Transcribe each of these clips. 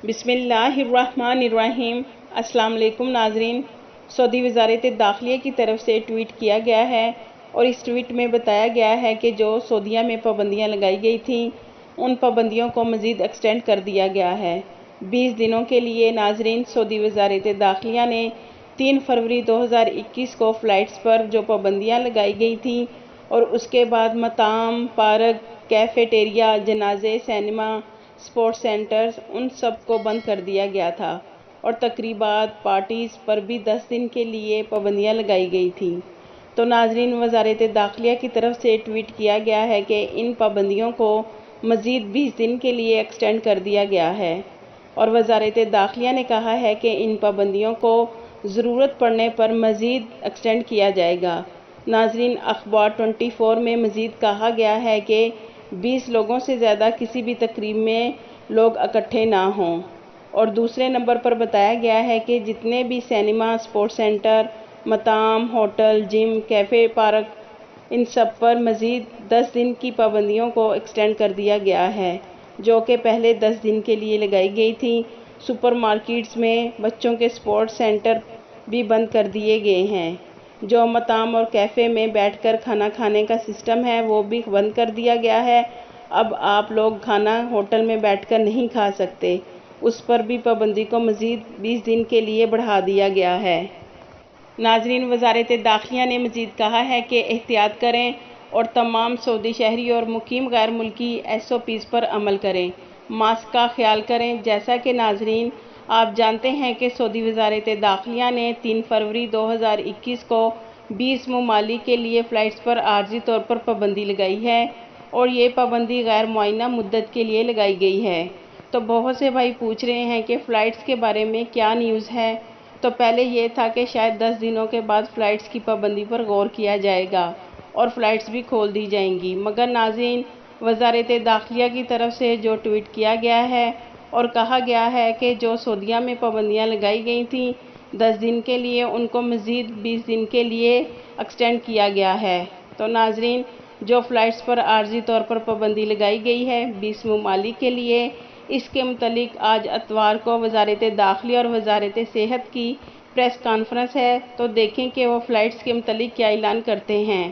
بسم اللہ الرحمن الرحیم۔ السلام علیکم ناظرین۔ سعودی وزارت داخلیہ کی طرف سے ٹویٹ کیا گیا ہے اور اس ٹویٹ میں بتایا گیا ہے کہ جو سعودیہ میں پابندیاں لگائی گئی تھیں ان پابندیوں کو مزید ایکسٹینڈ کر دیا گیا ہے 20 دنوں کے لیے۔ ناظرین، سعودی وزارت داخلیہ نے 3 فروری 2021 کو فلائٹس پر جو پابندیاں لگائی گئی تھیں اور اس کے بعد مطاعم، پارک، کیفیٹیریا، جنازے، سینما، سپورٹس سینٹرز ان سب کو بند کر دیا گیا تھا اور تقریبات، پارٹیز پر بھی 10 دن کے لیے پابندیاں لگائی گئی تھیں۔ تو ناظرین، وزارت داخلیہ کی طرف سے ٹویٹ کیا گیا ہے کہ ان پابندیوں کو مزید 20 دن کے لیے ایکسٹینڈ کر دیا گیا ہے اور وزارت داخلیہ نے کہا ہے کہ ان پابندیوں کو ضرورت پڑنے پر مزید ایکسٹینڈ کیا جائے گا۔ ناظرین، اخبار 24 میں مزید کہا گیا ہے کہ 20 لوگوں سے زیادہ کسی بھی تقریب میں لوگ اکٹھے نہ ہوں، اور دوسرے نمبر پر بتایا گیا ہے کہ جتنے بھی سینما، سپورٹس سینٹر، مطاعم، ہوٹل، جم، کیفے، پارک ان سب پر مزید 10 دن کی پابندیوں کو ایکسٹینڈ کر دیا گیا ہے، جو کہ پہلے 10 دن کے لیے لگائی گئی تھیں۔ سپر مارکیٹس میں بچوں کے سپورٹس سینٹر بھی بند کر دیے گئے ہیں۔ جو مطاعم اور کیفے میں بیٹھ کر کھانا کھانے کا سسٹم ہے وہ بھی بند کر دیا گیا ہے۔ اب آپ لوگ کھانا ہوٹل میں بیٹھ کر نہیں کھا سکتے، اس پر بھی پابندی کو مزید 20 دن کے لیے بڑھا دیا گیا ہے۔ ناظرین، وزارت داخلیہ نے مزید کہا ہے کہ احتیاط کریں اور تمام سعودی شہری اور مقیم غیر ملکی SOPs پر عمل کریں۔ ماسک کا خیال کریں۔ جیسا کہ ناظرین آپ جانتے ہیں کہ سعودی وزارت داخلیہ نے 3 فروری 2021 کو 20 ممالک کے لیے فلائٹس پر عارضی طور پر پابندی لگائی ہے اور یہ پابندی غیر معینہ مدت کے لیے لگائی گئی ہے۔ تو بہت سے بھائی پوچھ رہے ہیں کہ فلائٹس کے بارے میں کیا نیوز ہے؟ تو پہلے یہ تھا کہ شاید 10 دنوں کے بعد فلائٹس کی پابندی پر غور کیا جائے گا اور فلائٹس بھی کھول دی جائیں گی، مگر ناظرین، وزارت داخلیہ کی طرف سے جو ٹویٹ کیا گیا ہے اور کہا گیا ہے کہ جو سعودیہ میں پابندیاں لگائی گئی تھیں 10 دن کے لیے ان کو مزید 20 دن کے لیے ایکسٹینڈ کیا گیا ہے۔ تو ناظرین، جو فلائٹس پر عارضی طور پر پابندی لگائی گئی ہے 20 ممالک کے لیے، اس کے متعلق آج اتوار کو وزارت داخلیہ اور وزارت صحت کی پریس کانفرنس ہے، تو دیکھیں کہ وہ فلائٹس کے متعلق کیا اعلان کرتے ہیں۔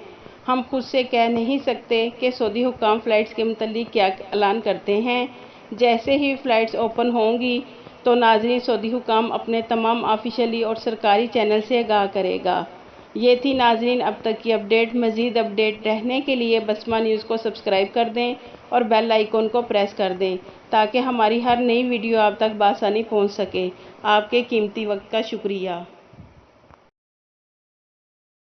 ہم خود سے کہہ نہیں سکتے کہ سعودی حکام فلائٹس کے متعلق کیا اعلان کرتے ہیں۔ جیسے ہی فلائٹس اوپن ہوں گی تو ناظرین سعودی حکام اپنے تمام آفیشلی اور سرکاری چینل سے آگاہ کرے گا۔ یہ تھی ناظرین اب تک کی اپڈیٹ۔ مزید اپڈیٹ رہنے کے لیے بسمہ نیوز کو سبسکرائب کر دیں اور بیل آئیکن کو پریس کر دیں تاکہ ہماری ہر نئی ویڈیو آپ تک بآسانی پہنچ سکے۔ آپ کے قیمتی وقت کا شکریہ۔